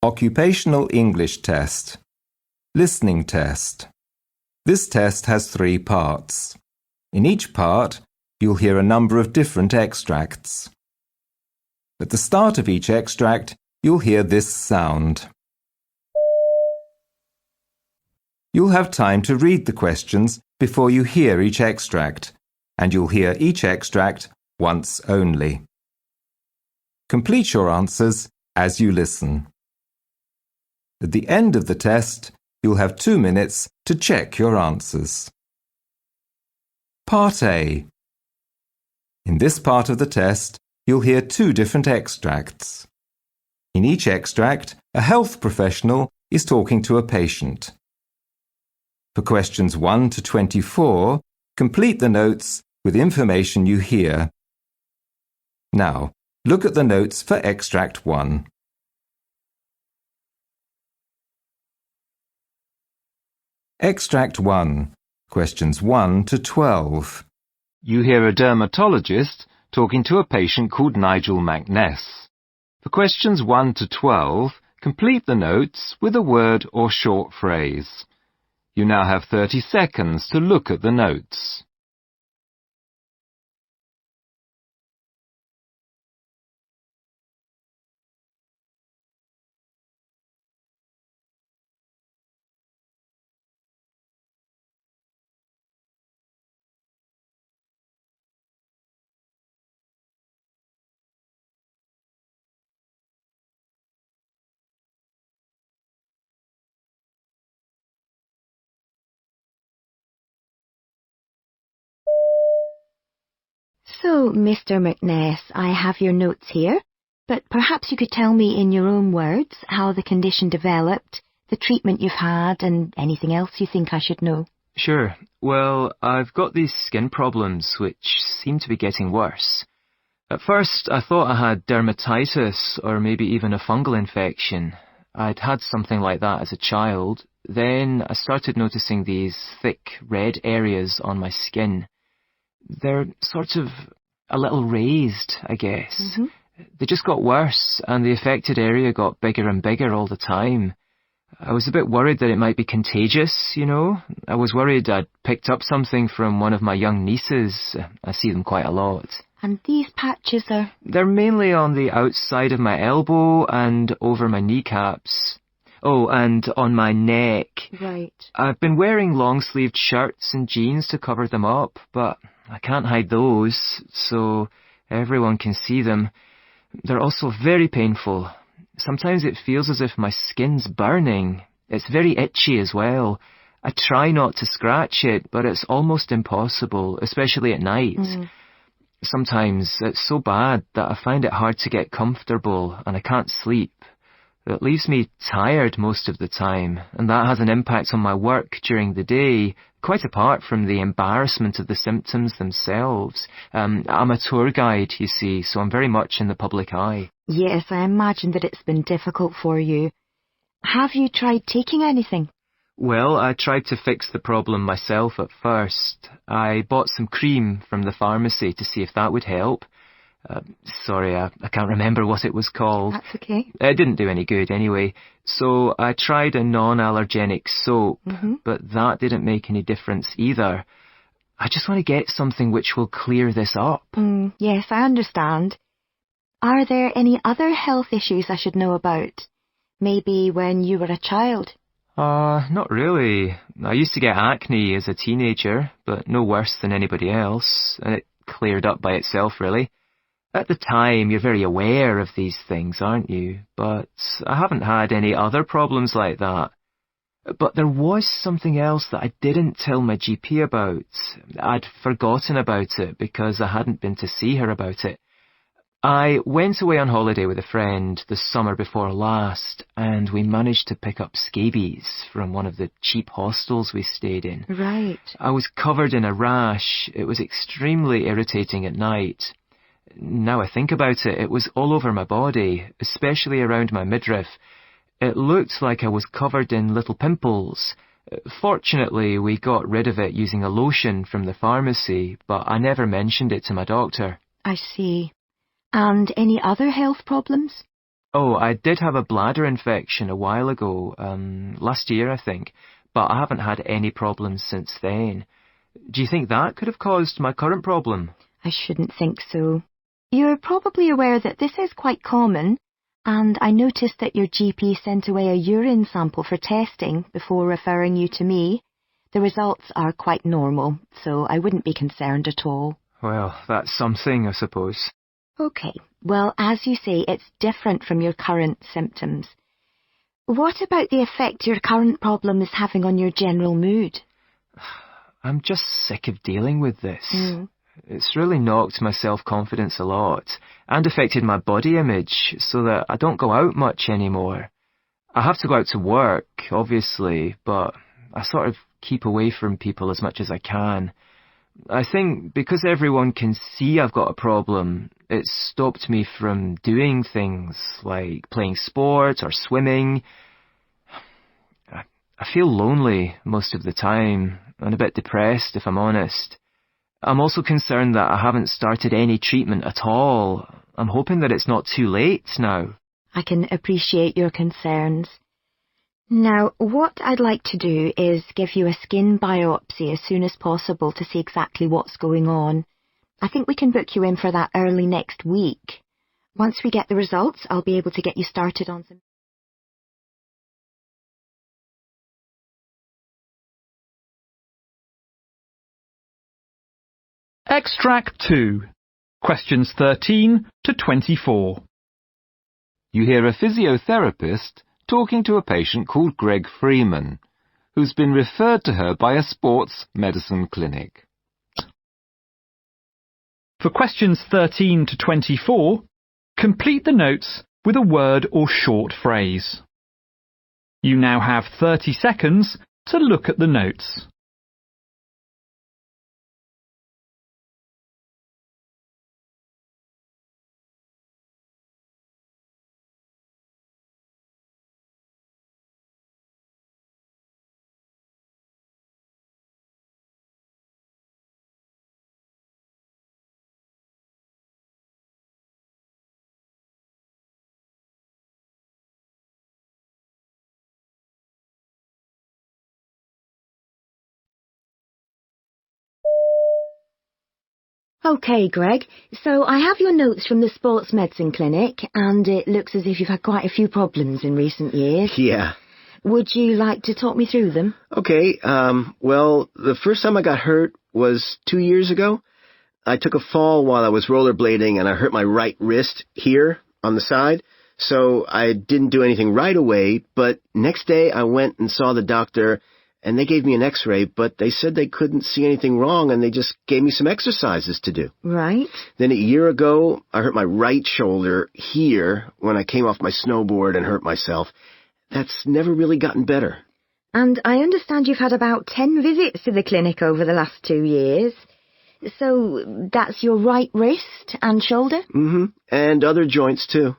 Occupational English Test. Listening Test. This test has 3 parts. In each part, you'll hear a number of different extracts. At the start of each extract, you'll hear this sound. You'll have time to read the questions before you hear each extract, and you'll hear each extract once only. Complete your answers as you listen. At the end of the test, you'll have 2 minutes to check your answers. Part A. In this part of the test, you'll hear 2 different extracts. In each extract, a health professional is talking to a patient. For questions 1 to 24, complete the notes with information you hear. Now, look at the notes for extract 1. Extract 1, questions 1 to 12. You hear a dermatologist talking to a patient called Nigel McNess. For questions 1 to 12, complete the notes with a word or short phrase. You now have 30 seconds to look at the notes. So, Mr. McNess, I have your notes here, but perhaps you could tell me in your own words how the condition developed, the treatment you've had, and anything else you think I should know. Sure. Well, I've got these skin problems which seem to be getting worse. At first, I thought I had dermatitis or maybe even a fungal infection. I'd had something like that as a child. Then I started noticing these thick red areas on my skin. They're sort of a little raised, I guess. They just got worse, and the affected area got bigger and bigger all the time. I was a bit worried that it might be contagious, you know. I was worried I'd picked up something from one of my young nieces. I see them quite a lot. And these patches are... They're mainly on the outside of my elbow and over my kneecaps. Oh, and on my neck. Right. I've been wearing long-sleeved shirts and jeans to cover them up, but I can't hide those, so everyone can see them. They're also very painful. Sometimes it feels as if my skin's burning. It's very itchy as well. I try not to scratch it, but it's almost impossible, especially at night. Sometimes it's so bad that I find it hard to get comfortable and I can't sleep. It leaves me tired most of the time, and that has an impact on my work during the day, quite apart from the embarrassment of the symptoms themselves. I'm a tour guide, you see, so I'm very much in the public eye. Yes, I imagine that it's been difficult for you. Have you tried taking anything? Well, I tried to fix the problem myself at first. I bought some cream from the pharmacy to see if that would help. Sorry, I can't remember what it was called. That's okay. It didn't do any good anyway. So I tried a non-allergenic soap, but that didn't make any difference either. I just want to get something which will clear this up. Yes, I understand. Are there any other health issues I should know about? Maybe when you were a child? Not really. I used to get acne as a teenager, but no worse than anybody else, and it cleared up by itself, really. At the time, you're very aware of these things, aren't you? But I haven't had any other problems like that. But there was something else that I didn't tell my GP about. I'd forgotten about it because I hadn't been to see her about it. I went away on holiday with a friend the summer before last, and we managed to pick up scabies from one of the cheap hostels we stayed in. Right. I was covered in a rash. It was extremely irritating at night. Now I think about it, it was all over my body, especially around my midriff. It looked like I was covered in little pimples. Fortunately, we got rid of it using a lotion from the pharmacy, but I never mentioned it to my doctor. I see. And any other health problems? Oh, I did have a bladder infection a while ago, last year I think, but I haven't had any problems since then. Do you think that could have caused my current problem? I shouldn't think so. You're probably aware that this is quite common, and I noticed that your GP sent away a urine sample for testing before referring you to me. The results are quite normal, so I wouldn't be concerned at all. Well, that's something, I suppose. Okay, well, as you say, it's different from your current symptoms. What about the effect your current problem is having on your general mood? I'm just sick of dealing with this. It's really knocked my self-confidence a lot and affected my body image so that I don't go out much anymore. I have to go out to work, obviously, but I sort of keep away from people as much as I can. I think because everyone can see I've got a problem, it's stopped me from doing things like playing sport or swimming. I feel lonely most of the time and a bit depressed, if I'm honest. I'm also concerned that I haven't started any treatment at all. I'm hoping that it's not too late now. I can appreciate your concerns. Now, what I'd like to do is give you a skin biopsy as soon as possible to see exactly what's going on. I think we can book you in for that early next week. Once we get the results, I'll be able to get you started on some... Extract 2. Questions 13 to 24. You hear a physiotherapist talking to a patient called Greg Freeman, who's been referred to her by a sports medicine clinic. For questions 13 to 24, complete the notes with a word or short phrase. You now have 30 seconds to look at the notes. Okay, Greg, so I have your notes from the sports medicine clinic, and it looks as if you've had quite a few problems in recent years. Yeah. Would you like to talk me through them? Okay, well, the first time I got hurt was 2 years ago. I took a fall while I was rollerblading and I hurt my right wrist here on the side. So I didn't do anything right away, but next day I went and saw the doctor and they gave me an x-ray, but they said they couldn't see anything wrong and they just gave me some exercises to do. Right. Then a year ago, I hurt my right shoulder here when I came off my snowboard and hurt myself. That's never really gotten better. And I understand you've had about 10 visits to the clinic over the last 2 years. So that's your right wrist and shoulder? Mm-hmm. And other joints, too.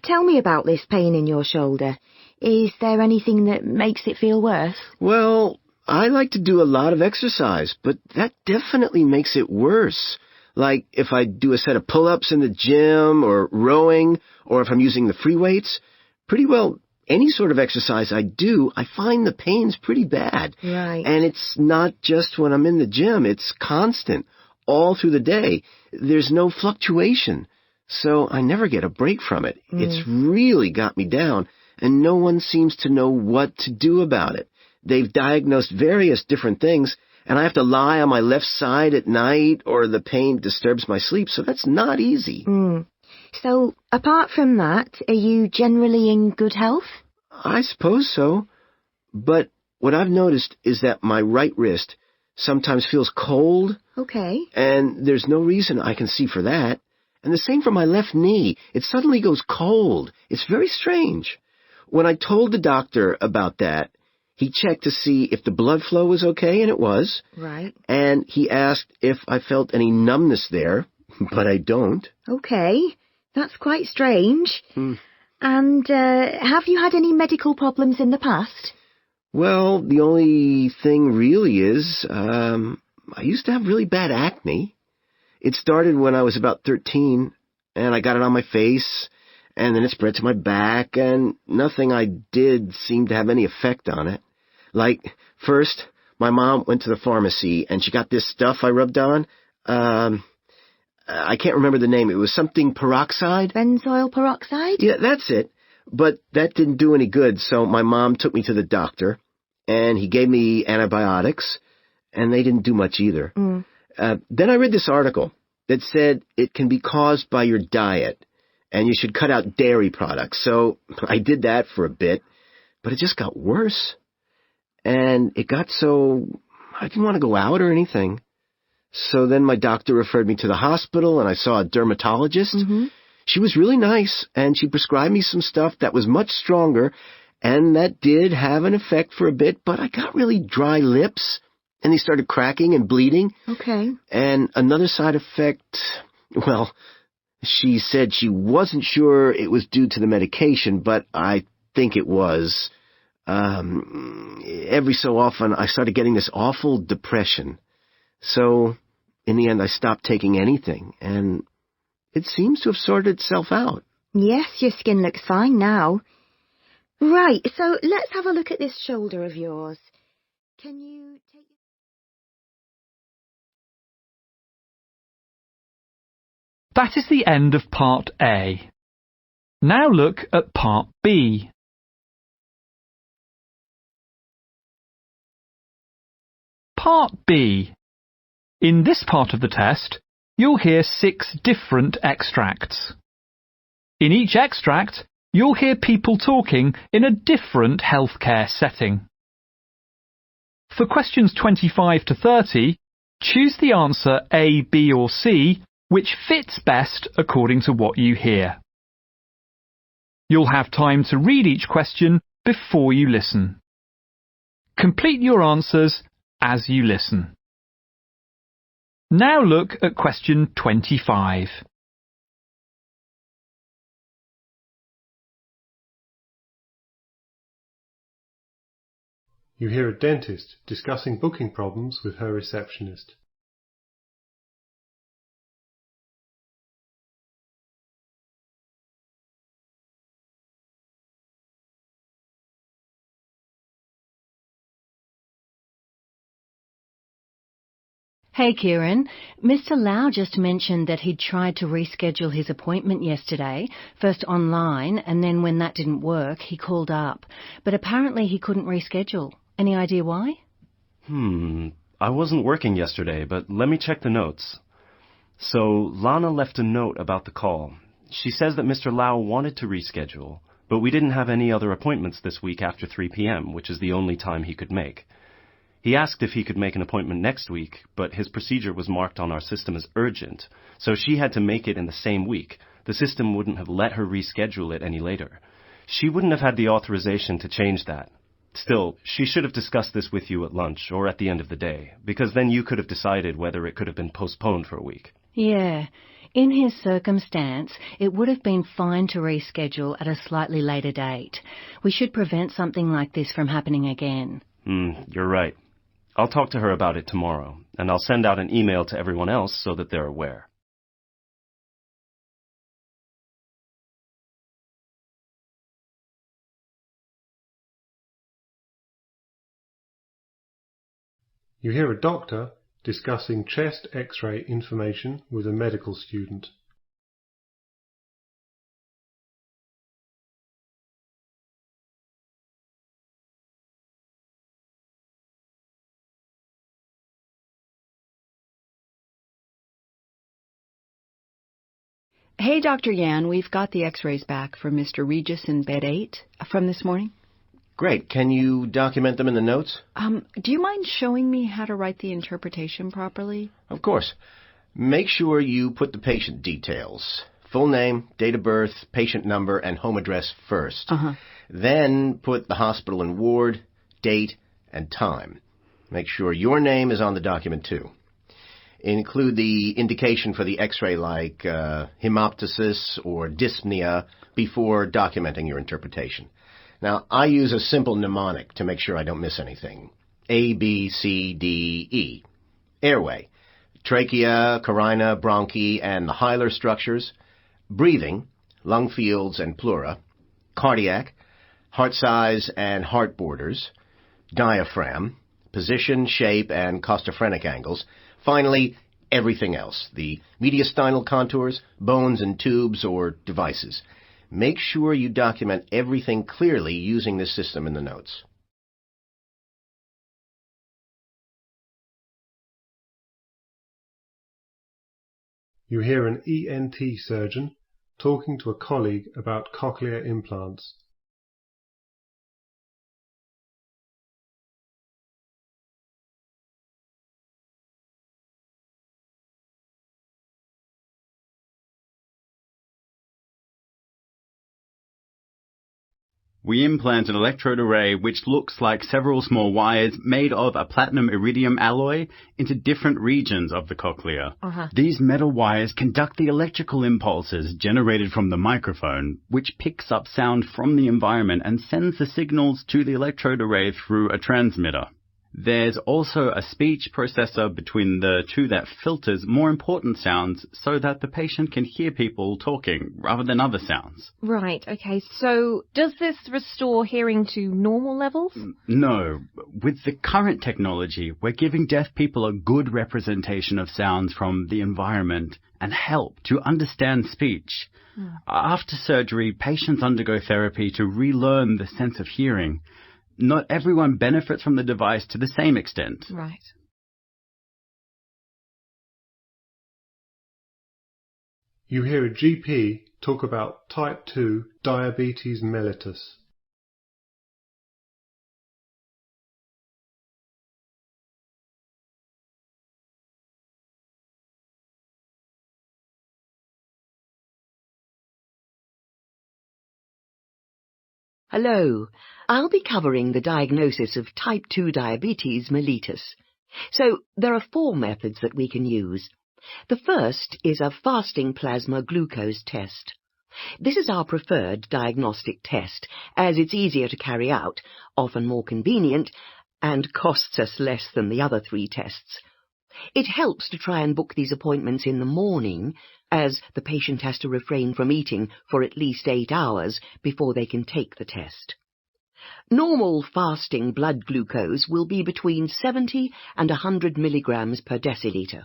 Tell me about this pain in your shoulder. Is there anything that makes it feel worse? Well, I like to do a lot of exercise, but that definitely makes it worse. Like if I do a set of pull-ups in the gym or rowing, or if I'm using the free weights, pretty well any sort of exercise I do, I find the pain's pretty bad. Right. And it's not just when I'm in the gym, it's constant, all through the day. There's no fluctuation, so I never get a break from it. It's really got me down, and no one seems to know what to do about it. They've diagnosed various different things, and I have to lie on my left side at night, or the pain disturbs my sleep, so that's not easy. So, apart from that, are you generally in good health? I suppose so. But what I've noticed is that my right wrist sometimes feels cold. Okay. And there's no reason I can see for that. And the same for my left knee. It suddenly goes cold. It's very strange. When I told the doctor about that, he checked to see if the blood flow was okay, and it was. Right. And he asked if I felt any numbness there, but I don't. Okay. That's quite strange. And have you had any medical problems in the past? Well, the only thing really is, I used to have really bad acne. It started when I was about 13, and I got it on my face, and then it spread to my back, and nothing I did seemed to have any effect on it. Like, first, my mom went to the pharmacy, and she got this stuff I rubbed on. I can't remember the name. It was something peroxide? Benzoyl peroxide? Yeah, that's it. But that didn't do any good, so my mom took me to the doctor, and he gave me antibiotics, and they didn't do much either. Then I read this article that said it can be caused by your diet, and you should cut out dairy products. So I did that for a bit, but it just got worse. And it got so I didn't want to go out or anything. So then my doctor referred me to the hospital, and I saw a dermatologist. She was really nice, and she prescribed me some stuff that was much stronger, and that did have an effect for a bit, but I got really dry lips, and they started cracking and bleeding. Okay. And another side effect, well, she said she wasn't sure it was due to the medication, but I think it was. Every so often, I started getting this awful depression. So, in the end, I stopped taking anything, and it seems to have sorted itself out. Yes, your skin looks fine now. Right, so let's have a look at this shoulder of yours. Can you take... That is the end of Part A. Now look at Part B. Part B. In this part of the test, you'll hear 6 different extracts. In each extract, you'll hear people talking in a different healthcare setting. For questions 25 to 30, choose the answer A, B or C which fits best according to what you hear. You'll have time to read each question before you listen. Complete your answers as you listen. Now look at question 25. You hear a dentist discussing booking problems with her receptionist. Hey Kieran, Mr. Lau just mentioned that he'd tried to reschedule his appointment yesterday, first online, and then when that didn't work, he called up. But apparently he couldn't reschedule. Any idea why? I wasn't working yesterday, but let me check the notes. So, Lana left a note about the call. She says that Mr. Lau wanted to reschedule, but we didn't have any other appointments this week after 3 p.m., which is the only time he could make. He asked if he could make an appointment next week, but his procedure was marked on our system as urgent, so she had to make it in the same week. The system wouldn't have let her reschedule it any later. She wouldn't have had the authorization to change that. Still, she should have discussed this with you at lunch or at the end of the day, because then you could have decided whether it could have been postponed for a week. Yeah. In his circumstance, it would have been fine to reschedule at a slightly later date. We should prevent something like this from happening again. You're right. I'll talk to her about it tomorrow, and I'll send out an email to everyone else so that they're aware. You hear a doctor discussing chest X-ray information with a medical student. Hey, Dr. Yan, we've got the x-rays back from Mr. Regis in bed 8 from this morning. Great. Can you document them in the notes? Do you mind showing me how to write the interpretation properly? Of course. Make sure you put the patient details. Full name, date of birth, patient number, and home address first. Then put the hospital and ward, date, and time. Make sure your name is on the document too. Include the indication for the x-ray like hemoptysis or dyspnea before documenting your interpretation. Now, I use a simple mnemonic to make sure I don't miss anything. A, B, C, D, E. Airway, trachea, carina, bronchi, and the hilar structures. Breathing, lung fields and pleura, cardiac, heart size and heart borders, diaphragm, position, shape, and costophrenic angles. Finally, everything else, the mediastinal contours, bones and tubes or devices. Make sure you document everything clearly using this system in the notes. You hear an ENT surgeon talking to a colleague about cochlear implants. We implant an electrode array which looks like several small wires made of a platinum iridium alloy into different regions of the cochlea. These metal wires conduct the electrical impulses generated from the microphone, which picks up sound from the environment and sends the signals to the electrode array through a transmitter. There's also a speech processor between the two that filters more important sounds so that the patient can hear people talking rather than other sounds. Right, okay. So does this restore hearing to normal levels? No. With the current technology, we're giving deaf people a good representation of sounds from the environment and help to understand speech. After surgery, patients undergo therapy to relearn the sense of hearing. Not everyone benefits from the device to the same extent. Right. You hear a GP talk about type 2 diabetes mellitus. Hello. I'll be covering the diagnosis of type 2 diabetes mellitus. So there are 4 methods that we can use. The first is a fasting plasma glucose test. This is our preferred diagnostic test, as it's easier to carry out, often more convenient, and costs us less than the other 3 tests. It helps to try and book these appointments in the morning, as the patient has to refrain from eating for at least 8 hours before they can take the test. Normal fasting blood glucose will be between 70 and 100 milligrams per deciliter.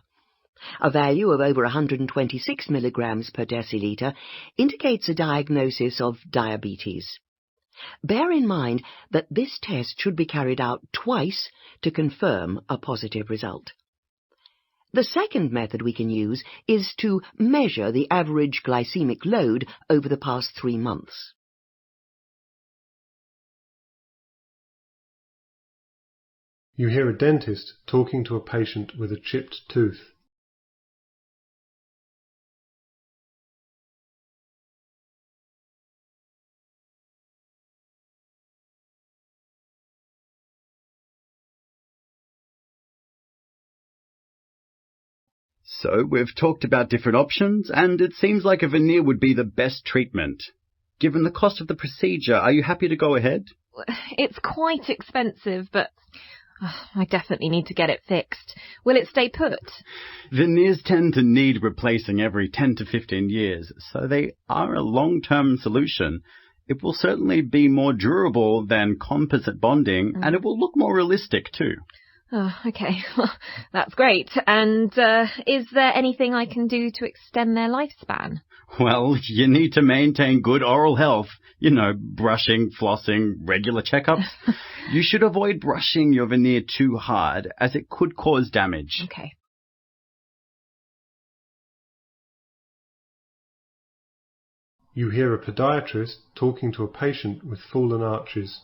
A value of over 126 milligrams per deciliter indicates a diagnosis of diabetes. Bear in mind that this test should be carried out twice to confirm a positive result. The second method we can use is to measure the average glycemic load over the past 3 months. You hear a dentist talking to a patient with a chipped tooth. So we've talked about different options, and it seems like a veneer would be the best treatment. Given the cost of the procedure, are you happy to go ahead? It's quite expensive, but I definitely need to get it fixed. Will it stay put? Veneers tend to need replacing every 10 to 15 years, so they are a long-term solution. It will certainly be more durable than composite bonding, and it will look more realistic too. Oh, okay. That's great. And is there anything I can do to extend their lifespan? Well, you need to maintain good oral health. You know, brushing, flossing, regular checkups. You should avoid brushing your veneer too hard, as it could cause damage. Okay. You hear a podiatrist talking to a patient with fallen arches.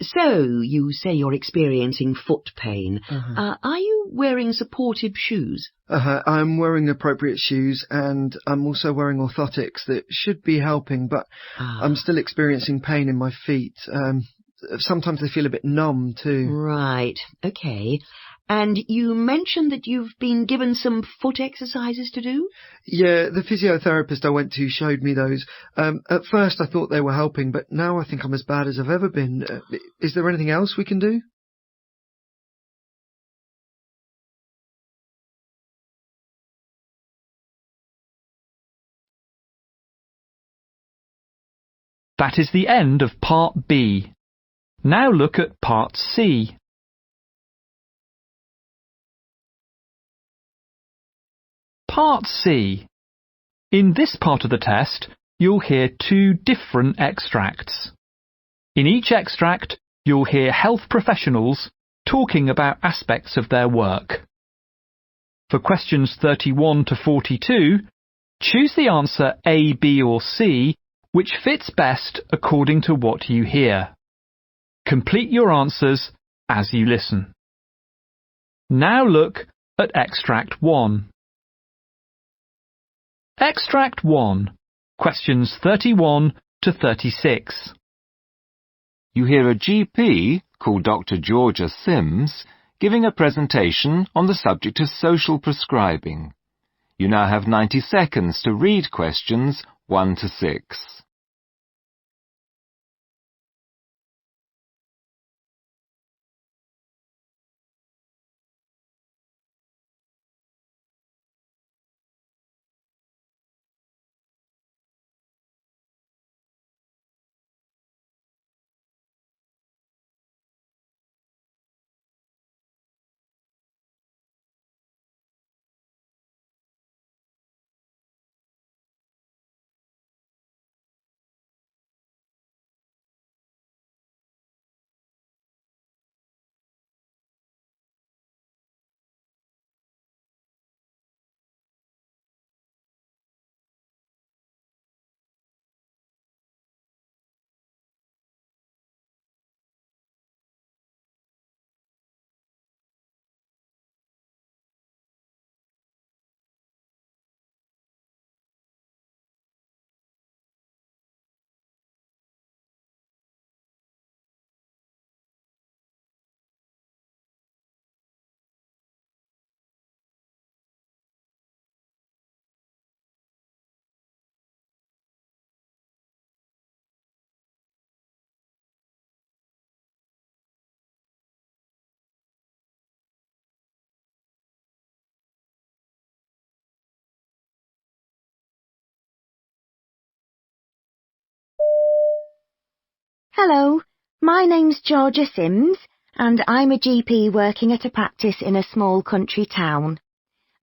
So, you say you're experiencing foot pain. Are you wearing supportive shoes? I'm wearing appropriate shoes, and I'm also wearing orthotics that should be helping, but I'm still experiencing pain in my feet. sometimes they feel a bit numb too. Right, okay. And you mentioned that you've been given some foot exercises to do? Yeah, the physiotherapist I went to showed me those. At first I thought they were helping, but now I think I'm as bad as I've ever been. Is there anything else we can do? That is the end of Part B. Now look at Part C. Part C. In this part of the test, you'll hear two different extracts. In each extract, you'll hear health professionals talking about aspects of their work. For questions 31 to 42, choose the answer A, B or C, which fits best according to what you hear. Complete your answers as you listen. Now look at Extract 1. Extract 1, questions 31 to 36. You hear a GP, called Dr. Georgia Sims, giving a presentation on the subject of social prescribing. You now have 90 seconds to read questions 1 to 6. Hello, my name's Georgia Sims, and I'm a GP working at a practice in a small country town.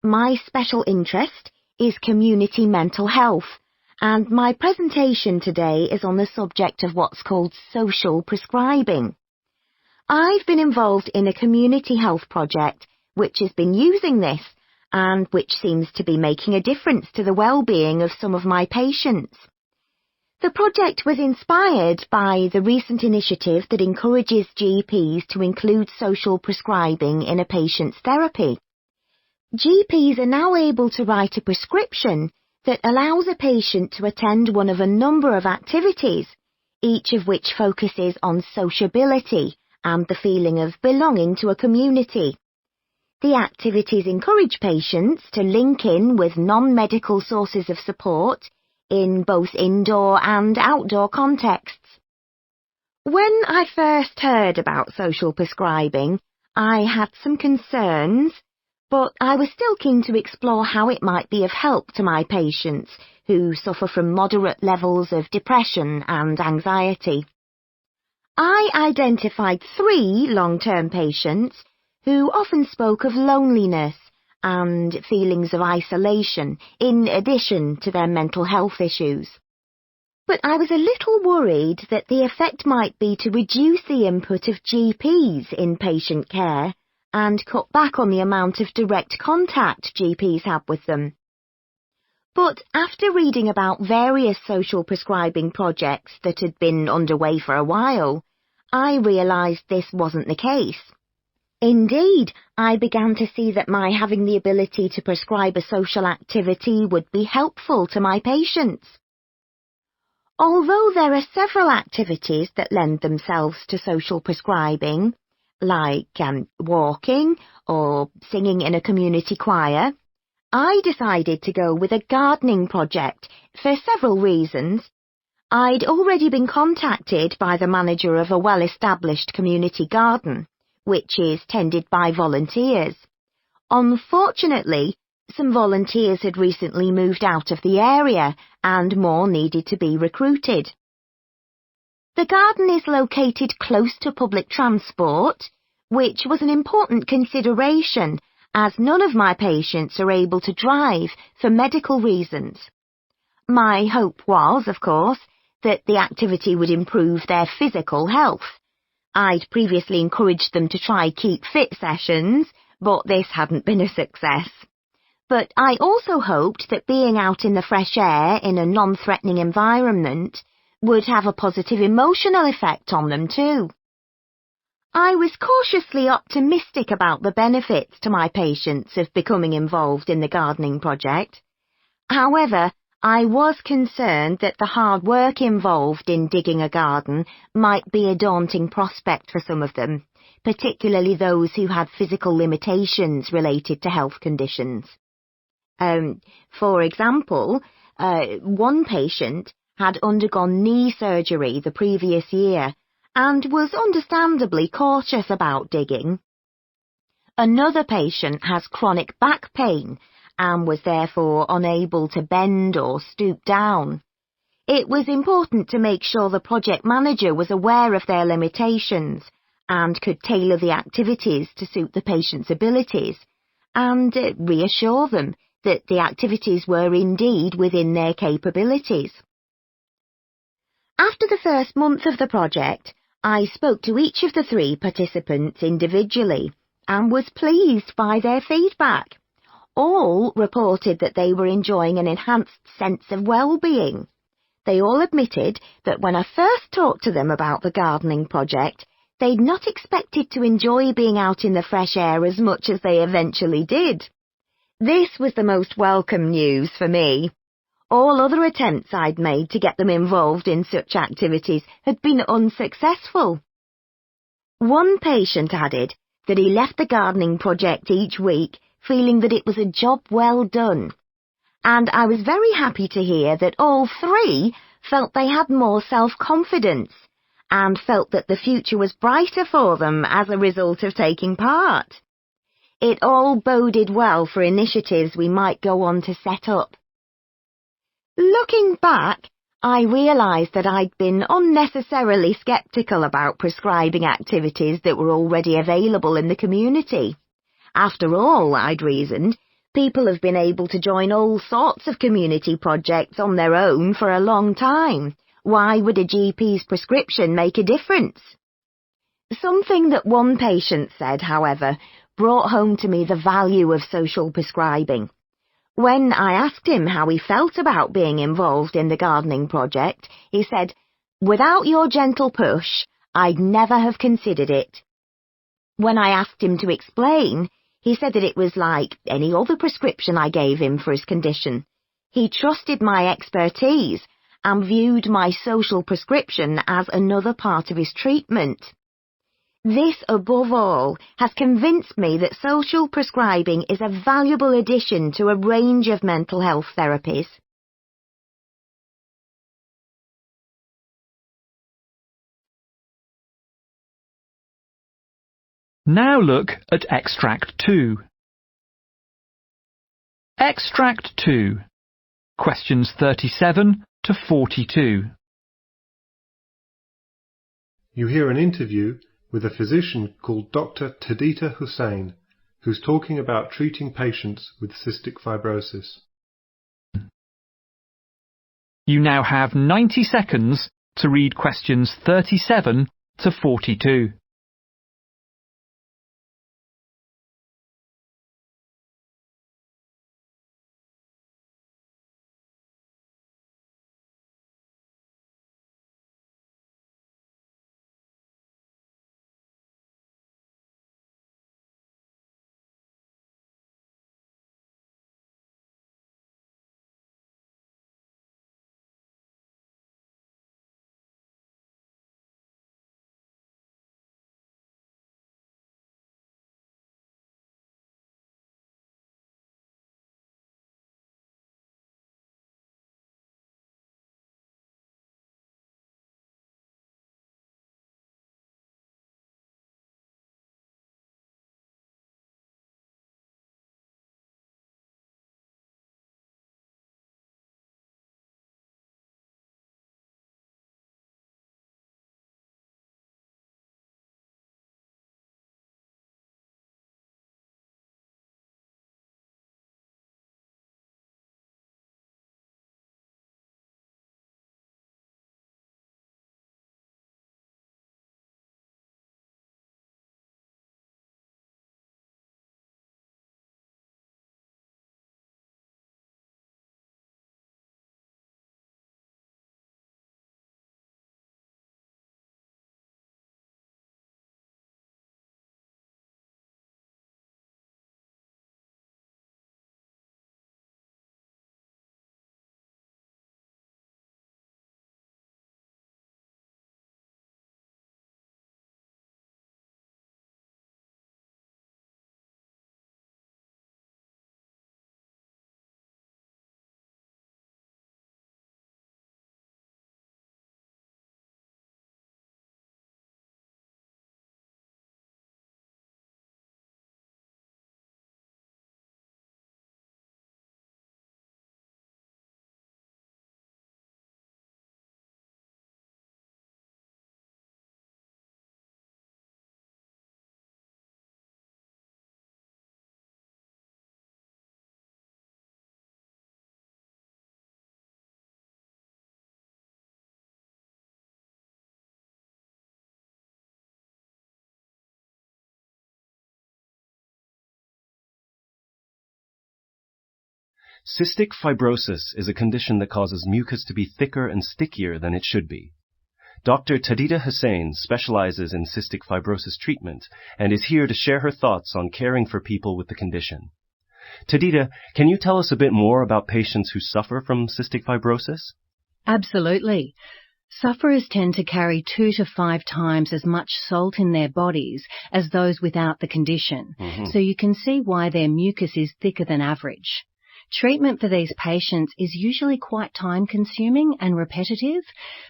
My special interest is community mental health, and my presentation today is on the subject of what's called social prescribing. I've been involved in a community health project which has been using this, and which seems to be making a difference to the well-being of some of my patients. The project was inspired by the recent initiative that encourages GPs to include social prescribing in a patient's therapy. GPs are now able to write a prescription that allows a patient to attend one of a number of activities, each of which focuses on sociability and the feeling of belonging to a community. The activities encourage patients to link in with non-medical sources of support in both indoor and outdoor contexts. When I first heard about social prescribing, I had some concerns, but I was still keen to explore how it might be of help to my patients who suffer from moderate levels of depression and anxiety. I identified 3 long-term patients who often spoke of loneliness and feelings of isolation in addition to their mental health issues. But I was a little worried that the effect might be to reduce the input of GPs in patient care and cut back on the amount of direct contact GPs have with them. But after reading about various social prescribing projects that had been underway for a while, I realised this wasn't the case. Indeed, I began to see that my having the ability to prescribe a social activity would be helpful to my patients. Although there are several activities that lend themselves to social prescribing, like walking or singing in a community choir, I decided to go with a gardening project for several reasons. I'd already been contacted by the manager of a well-established community garden, which is tended by volunteers. Unfortunately, some volunteers had recently moved out of the area and more needed to be recruited. The garden is located close to public transport, which was an important consideration as none of my patients are able to drive for medical reasons. My hope was, of course, that the activity would improve their physical health. I'd previously encouraged them to try keep fit sessions, but this hadn't been a success. But I also hoped that being out in the fresh air in a non-threatening environment would have a positive emotional effect on them too. I was cautiously optimistic about the benefits to my patients of becoming involved in the gardening project. However, I was concerned that the hard work involved in digging a garden might be a daunting prospect for some of them, particularly those who had physical limitations related to health conditions. For example, one patient had undergone knee surgery the previous year and was understandably cautious about digging. Another patient has chronic back pain and was therefore unable to bend or stoop down. It was important to make sure the project manager was aware of their limitations and could tailor the activities to suit the patient's abilities and reassure them that the activities were indeed within their capabilities. After the first month of the project, I spoke to each of the 3 participants individually and was pleased by their feedback. All reported that they were enjoying an enhanced sense of well-being. They all admitted that when I first talked to them about the gardening project, they'd not expected to enjoy being out in the fresh air as much as they eventually did. This was the most welcome news for me. All other attempts I'd made to get them involved in such activities had been unsuccessful. One patient added that he left the gardening project each week feeling that it was a job well done, and I was very happy to hear that all 3 felt they had more self-confidence and felt that the future was brighter for them as a result of taking part. It all boded well for initiatives we might go on to set up. Looking back, I realised that I'd been unnecessarily sceptical about prescribing activities that were already available in the community. After all, I'd reasoned, people have been able to join all sorts of community projects on their own for a long time. Why would a GP's prescription make a difference? Something that one patient said, however, brought home to me the value of social prescribing. When I asked him how he felt about being involved in the gardening project, he said, "Without your gentle push, I'd never have considered it." When I asked him to explain, he said that it was like any other prescription I gave him for his condition. He trusted my expertise and viewed my social prescription as another part of his treatment. This, above all, has convinced me that social prescribing is a valuable addition to a range of mental health therapies. Now look at Extract 2. Extract 2. Questions 37 to 42. You hear an interview with a physician called Dr. Tadita Hussain, who's talking about treating patients with cystic fibrosis. You now have 90 seconds to read questions 37 to 42. Cystic fibrosis is a condition that causes mucus to be thicker and stickier than it should be. Dr. Tadita Hussain specializes in cystic fibrosis treatment and is here to share her thoughts on caring for people with the condition. Tadita, can you tell us a bit more about patients who suffer from cystic fibrosis? Absolutely. Sufferers tend to carry 2 to 5 times as much salt in their bodies as those without the condition, so you can see why their mucus is thicker than average. Treatment for these patients is usually quite time-consuming and repetitive.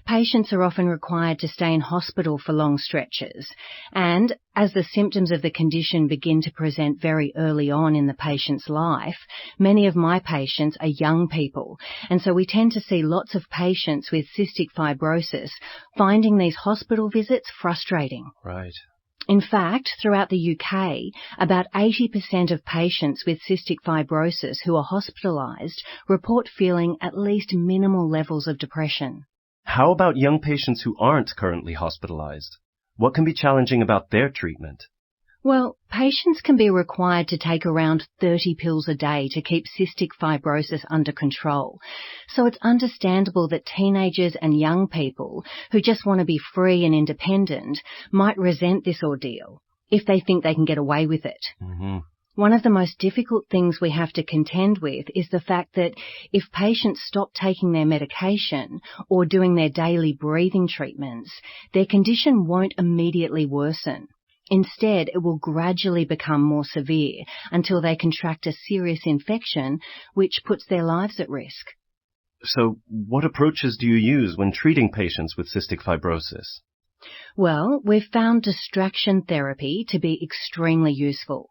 Patients are often required to stay in hospital for long stretches, and as the symptoms of the condition begin to present very early on in the patient's life, many of my patients are young people, and so we tend to see lots of patients with cystic fibrosis finding these hospital visits frustrating. Right. In fact, throughout the UK, about 80% of patients with cystic fibrosis who are hospitalised report feeling at least minimal levels of depression. How about young patients who aren't currently hospitalised? What can be challenging about their treatment? Well, patients can be required to take around 30 pills a day to keep cystic fibrosis under control. So it's understandable that teenagers and young people who just want to be free and independent might resent this ordeal if they think they can get away with it. One of the most difficult things we have to contend with is the fact that if patients stop taking their medication or doing their daily breathing treatments, their condition won't immediately worsen. Instead, it will gradually become more severe until they contract a serious infection, which puts their lives at risk. So, what approaches do you use when treating patients with cystic fibrosis? Well, we've found distraction therapy to be extremely useful.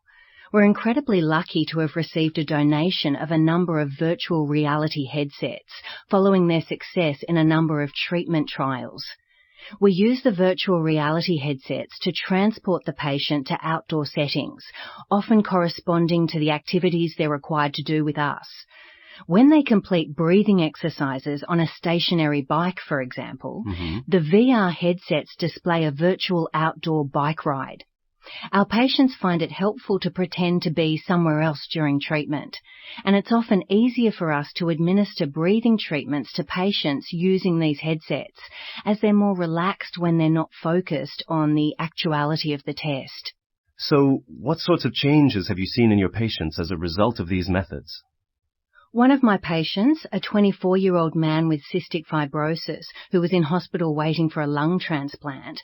We're incredibly lucky to have received a donation of a number of virtual reality headsets following their success in a number of treatment trials. We use the virtual reality headsets to transport the patient to outdoor settings, often corresponding to the activities they're required to do with us. When they complete breathing exercises on a stationary bike, for example, the VR headsets display a virtual outdoor bike ride. Our patients find it helpful to pretend to be somewhere else during treatment, and it's often easier for us to administer breathing treatments to patients using these headsets, as they're more relaxed when they're not focused on the actuality of the test. So, what sorts of changes have you seen in your patients as a result of these methods? One of my patients, a 24-year-old man with cystic fibrosis who was in hospital waiting for a lung transplant,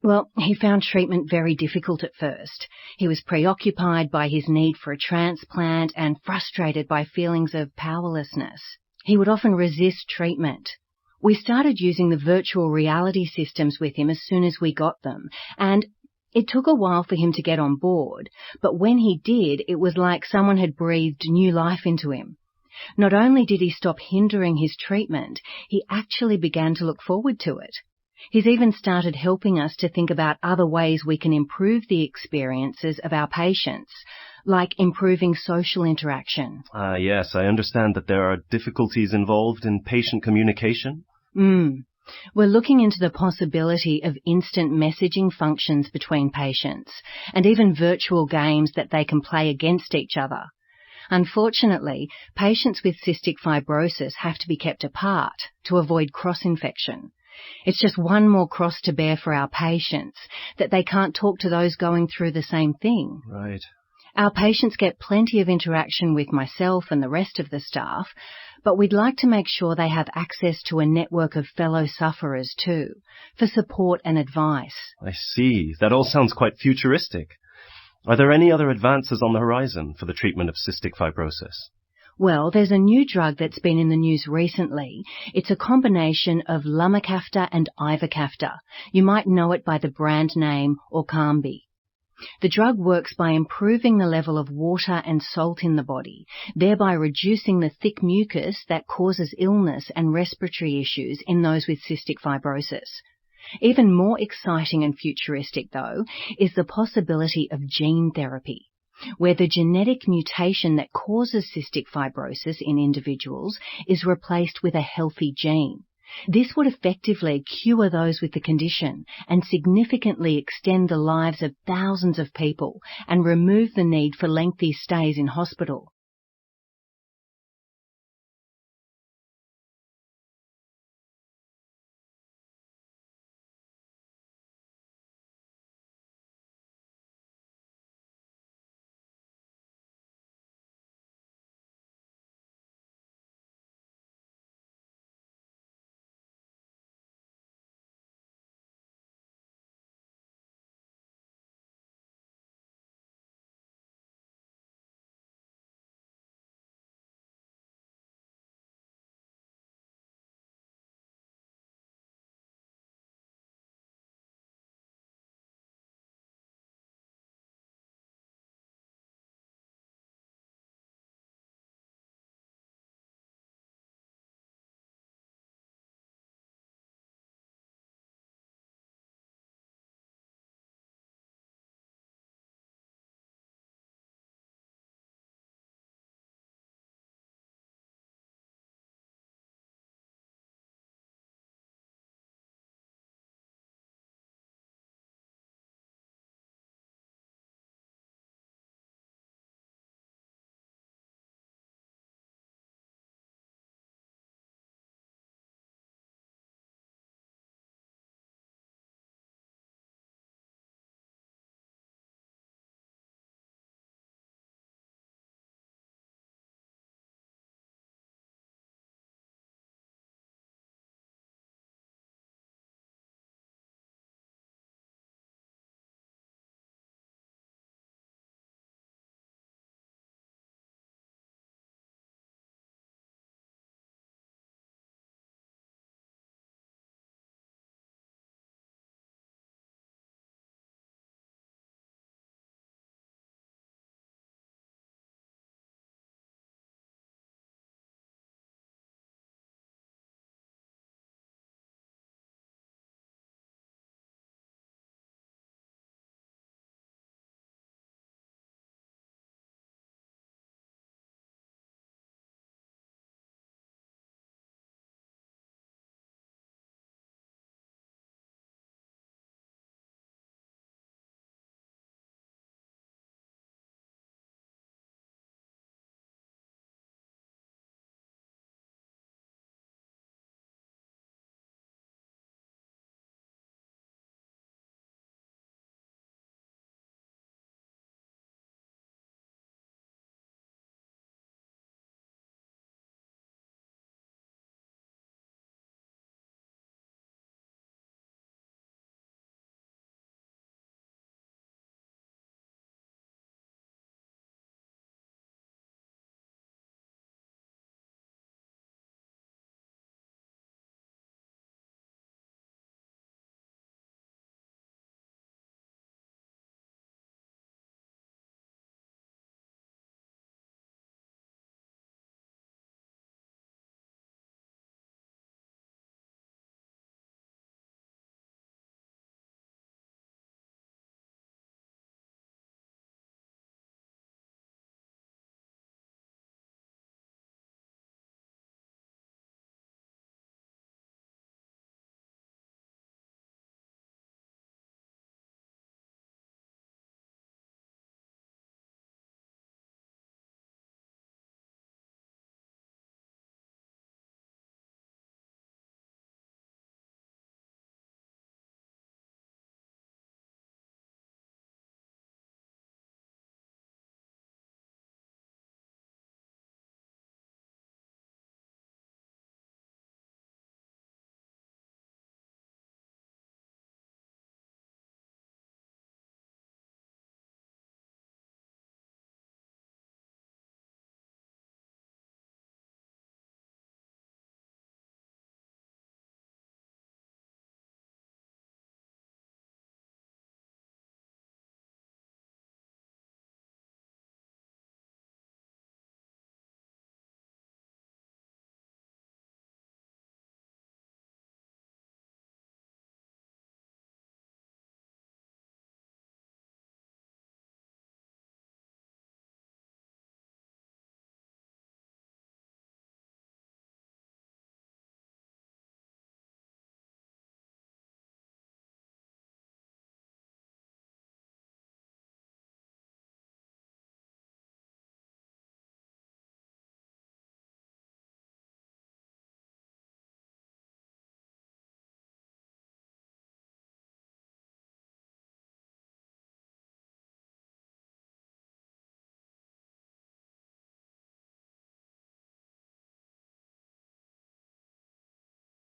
well, he found treatment very difficult at first. He was preoccupied by his need for a transplant and frustrated by feelings of powerlessness. He would often resist treatment. We started using the virtual reality systems with him as soon as we got them, and it took a while for him to get on board, but when he did, it was like someone had breathed new life into him. Not only did he stop hindering his treatment, he actually began to look forward to it. He's even started helping us to think about other ways we can improve the experiences of our patients, like improving social interaction. Yes, I understand that there are difficulties involved in patient communication. We're looking into the possibility of instant messaging functions between patients, and even virtual games that they can play against each other. Unfortunately, patients with cystic fibrosis have to be kept apart to avoid cross-infection. It's just one more cross to bear for our patients, that they can't talk to those going through the same thing. Right. Our patients get plenty of interaction with myself and the rest of the staff, but we'd like to make sure they have access to a network of fellow sufferers too, for support and advice. I see. That all sounds quite futuristic. Are there any other advances on the horizon for the treatment of cystic fibrosis? Well, there's a new drug that's been in the news recently. It's a combination of lumacaftor and ivacaftor. You might know it by the brand name Occupational. The drug works by improving the level of water and salt in the body, thereby reducing the thick mucus that causes illness and respiratory issues in those with cystic fibrosis. Even more exciting and futuristic, though, is the possibility of gene therapy, where the genetic mutation that causes cystic fibrosis in individuals is replaced with a healthy gene. This would effectively cure those with the condition and significantly extend the lives of thousands of people and remove the need for lengthy stays in hospital.